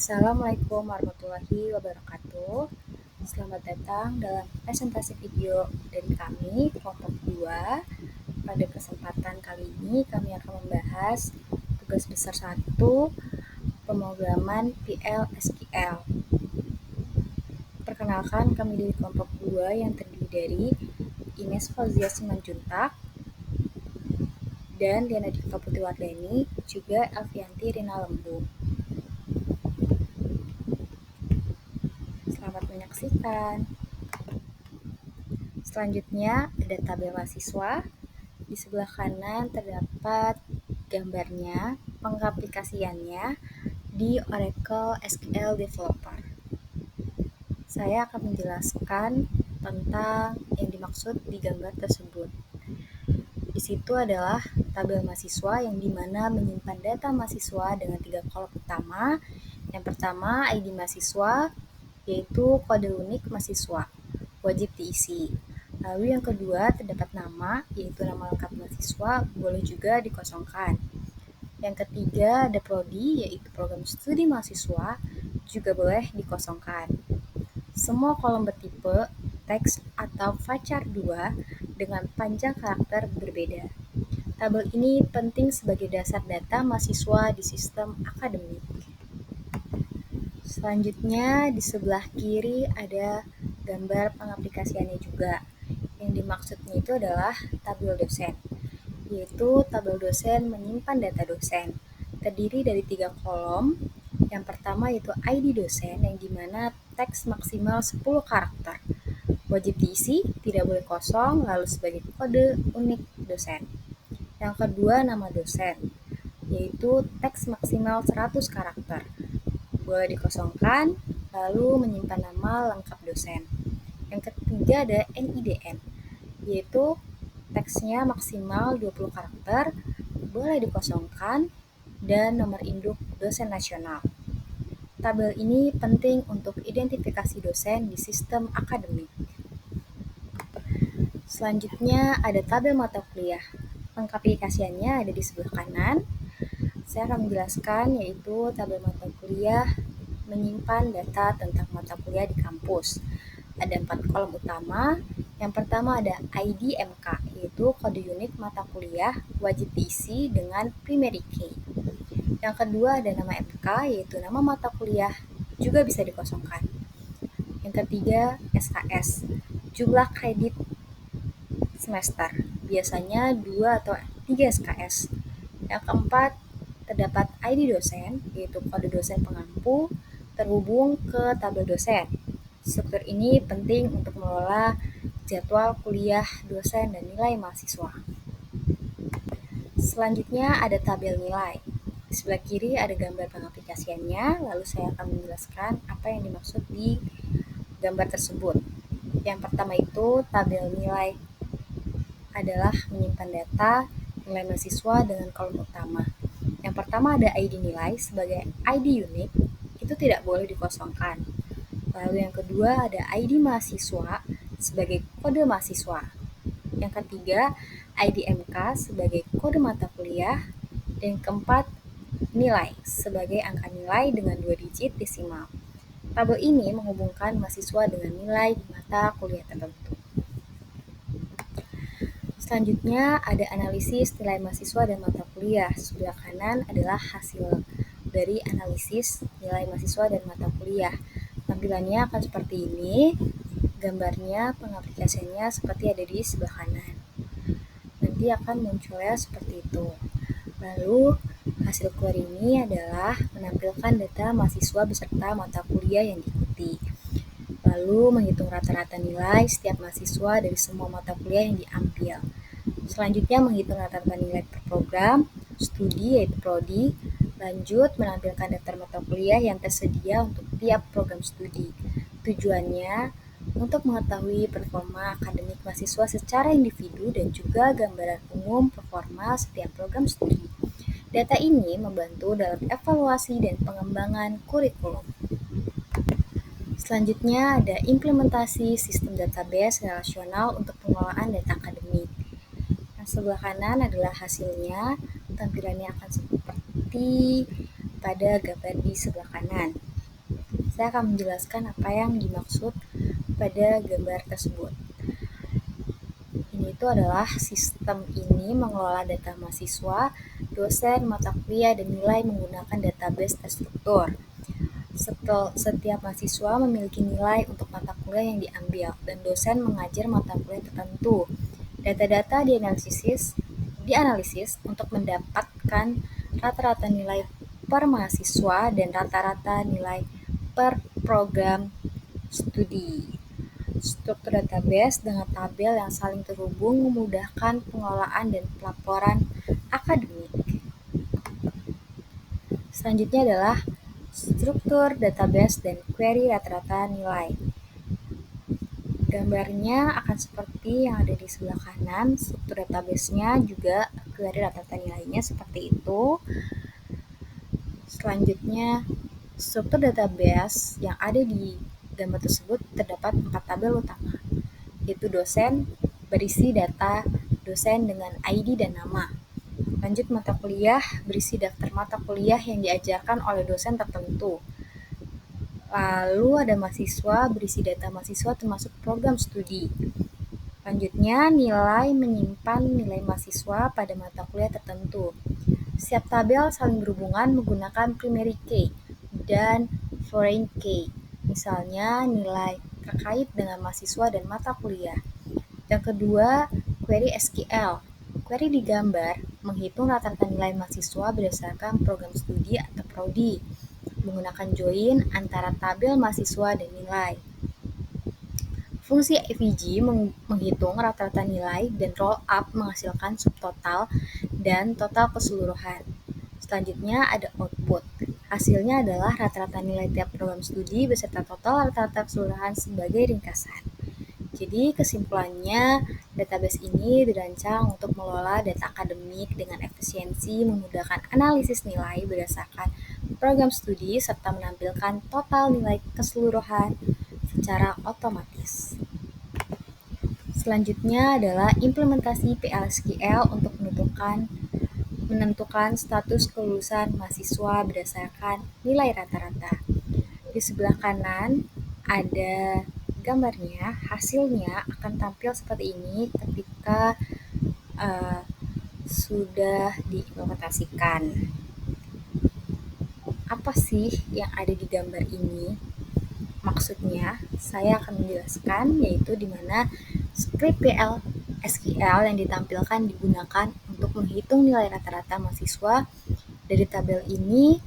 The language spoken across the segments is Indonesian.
Assalamualaikum warahmatullahi wabarakatuh. Selamat datang dalam presentasi video dari kami, kelompok 2. Pada kesempatan kali ini kami akan membahas tugas besar 1, pemrograman PL/SQL. Perkenalkan, kami dari kelompok 2 yang terdiri dari Ines Fauzia Simanjuntak dan Diana Dikta Putiwardani, juga Alfianti Rina Lembung. Selamat menyaksikan. Selanjutnya ada tabel mahasiswa. Di sebelah kanan terdapat gambarnya, pengaplikasiannya di Oracle SQL Developer. Saya akan menjelaskan tentang yang dimaksud di gambar tersebut. Di situ adalah tabel mahasiswa yang dimana menyimpan data mahasiswa dengan 3 kolom utama. Yang pertama, ID mahasiswa, yaitu kode unik mahasiswa, wajib diisi. Lalu yang kedua, terdapat nama, yaitu nama lengkap mahasiswa, boleh juga dikosongkan. Yang ketiga, ada prodi, yaitu program studi mahasiswa, juga boleh dikosongkan. Semua kolom bertipe teks atau varchar 2 dengan panjang karakter berbeda. Tabel ini penting sebagai dasar data mahasiswa di sistem akademik. Selanjutnya, di sebelah kiri ada gambar pengaplikasiannya juga. Yang dimaksudnya itu adalah tabel dosen, yaitu tabel dosen menyimpan data dosen. Terdiri dari 3 kolom. Yang pertama yaitu ID dosen, yang dimana teks maksimal 10 karakter. Wajib diisi, tidak boleh kosong, lalu sebagai kode unik dosen. Yang kedua, nama dosen, yaitu teks maksimal 100 karakter. Boleh dikosongkan, lalu menyimpan nama lengkap dosen. Yang ketiga ada NIDN, yaitu teksnya maksimal 20 karakter, boleh dikosongkan, dan nomor induk dosen nasional. Tabel ini penting untuk identifikasi dosen di sistem akademik. Selanjutnya ada tabel mata kuliah. Pengaplikasiannya ada di sebelah kanan. Saya akan menjelaskan, yaitu tabel mata kuliah menyimpan data tentang mata kuliah di kampus. Ada 4 kolom utama. Yang pertama ada ID MK, yaitu kode unik mata kuliah, wajib diisi dengan primary key. Yang kedua ada nama MK, yaitu nama mata kuliah, juga bisa dikosongkan. Yang ketiga SKS, jumlah kredit semester, biasanya 2 atau 3 SKS. Yang keempat, terdapat ID dosen, yaitu kode dosen pengampu, terhubung ke tabel dosen. Struktur ini penting untuk mengelola jadwal kuliah dosen dan nilai mahasiswa. Selanjutnya ada tabel nilai. Di sebelah kiri ada gambar pengaplikasiannya, lalu saya akan menjelaskan apa yang dimaksud di gambar tersebut. Yang pertama itu tabel nilai adalah menyimpan data nilai mahasiswa dengan kolom utama. Yang pertama ada ID nilai sebagai ID unik, itu tidak boleh dikosongkan. Lalu yang kedua ada ID mahasiswa sebagai kode mahasiswa. Yang ketiga ID MK sebagai kode mata kuliah. Dan yang keempat nilai sebagai angka nilai dengan 2 digit desimal. Tabel ini menghubungkan mahasiswa dengan nilai di mata kuliah tertentu. Selanjutnya ada analisis nilai mahasiswa dan mata kuliah. Sebelah kanan adalah hasil dari analisis nilai mahasiswa dan mata kuliah. Tampilannya akan seperti ini. Gambarnya, pengaplikasiannya seperti ada di sebelah kanan. Nanti akan munculnya seperti itu. Lalu hasil keluar ini adalah menampilkan data mahasiswa beserta mata kuliah yang diikuti. Lalu menghitung rata-rata nilai setiap mahasiswa dari semua mata kuliah yang diambil. Selanjutnya menghitung rata-rata nilai per program studi, yaitu prodi. Lanjut menampilkan daftar mata kuliah yang tersedia untuk tiap program studi. Tujuannya untuk mengetahui performa akademik mahasiswa secara individu dan juga gambaran umum performa setiap program studi. Data ini membantu dalam evaluasi dan pengembangan kurikulum. Selanjutnya ada implementasi sistem database relasional untuk pengelolaan data akademik. Yang sebelah kanan adalah hasilnya. Tampilannya akan seperti pada gambar di sebelah kanan. saya akan menjelaskan apa yang dimaksud pada gambar tersebut. Ini itu adalah sistem ini mengelola data mahasiswa, dosen, mata kuliah, dan nilai menggunakan database terstruktur. Setiap mahasiswa memiliki nilai untuk mata kuliah yang diambil, dan dosen mengajar mata kuliah tertentu. Data-data dianalisis untuk mendapatkan rata-rata nilai per mahasiswa dan rata-rata nilai per program studi. Struktur database dengan tabel yang saling terhubung memudahkan pengelolaan dan pelaporan akademik. Selanjutnya adalah struktur database dan query rata-rata nilai. Gambarnya akan seperti yang ada di sebelah kanan. Struktur database-nya juga query rata-rata nilainya seperti itu. Selanjutnya, struktur database yang ada di gambar tersebut terdapat 4 tabel utama, yaitu dosen berisi data dosen dengan ID dan nama. Lanjut mata kuliah berisi daftar mata kuliah yang diajarkan oleh dosen tertentu. Lalu ada mahasiswa berisi data mahasiswa termasuk program studi. Lanjutnya nilai menyimpan nilai mahasiswa pada mata kuliah tertentu. Setiap tabel saling berhubungan menggunakan primary key dan foreign key. Misalnya nilai terkait dengan mahasiswa dan mata kuliah. Yang kedua, query SQL. Query di gambar menghitung rata-rata nilai mahasiswa berdasarkan program studi atau prodi, menggunakan join antara tabel mahasiswa dan nilai. Fungsi AVG menghitung rata-rata nilai dan roll up menghasilkan subtotal dan total keseluruhan. Selanjutnya ada output. Hasilnya adalah rata-rata nilai tiap program studi beserta total rata-rata keseluruhan sebagai ringkasan. Jadi kesimpulannya, database ini dirancang untuk mengelola data akademik dengan efisiensi, memudahkan analisis nilai berdasarkan program studi, serta menampilkan total nilai keseluruhan secara otomatis. Selanjutnya adalah implementasi PLSQL untuk menentukan status kelulusan mahasiswa berdasarkan nilai rata-rata. Di sebelah kanan ada gambarnya, hasilnya akan tampil seperti ini ketika sudah diimplementasikan. Apa sih yang ada di gambar ini? Maksudnya, saya akan menjelaskan, yaitu di mana script PLSQL yang ditampilkan digunakan untuk menghitung nilai rata-rata mahasiswa dari tabel ini,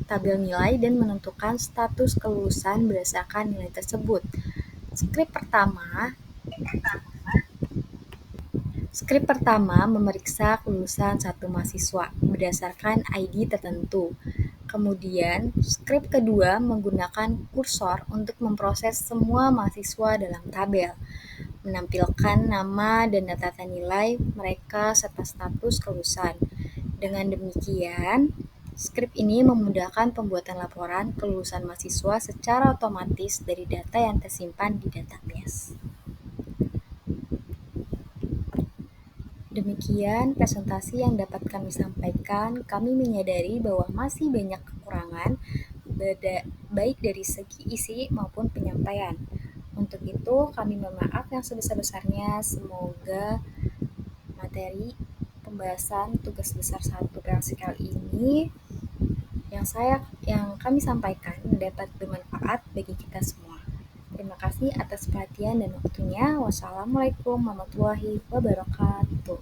tabel nilai dan menentukan status kelulusan berdasarkan nilai tersebut. Script pertama memeriksa kelulusan satu mahasiswa berdasarkan ID tertentu. Kemudian, script kedua menggunakan kursor untuk memproses semua mahasiswa dalam tabel, menampilkan nama dan data nilai mereka serta status kelulusan. Dengan demikian, script ini memudahkan pembuatan laporan kelulusan mahasiswa secara otomatis dari data yang tersimpan di database. Demikian presentasi yang dapat kami sampaikan. Kami menyadari bahwa masih banyak kekurangan, baik dari segi isi maupun penyampaian. Untuk itu, kami bermaaf yang sebesar-besarnya. Semoga materi pembahasan tugas besar 1 PLSQL ini yang kami sampaikan dapat bermanfaat bagi kita semua. Terima kasih atas perhatian dan waktunya. Wassalamualaikum warahmatullahi wabarakatuh.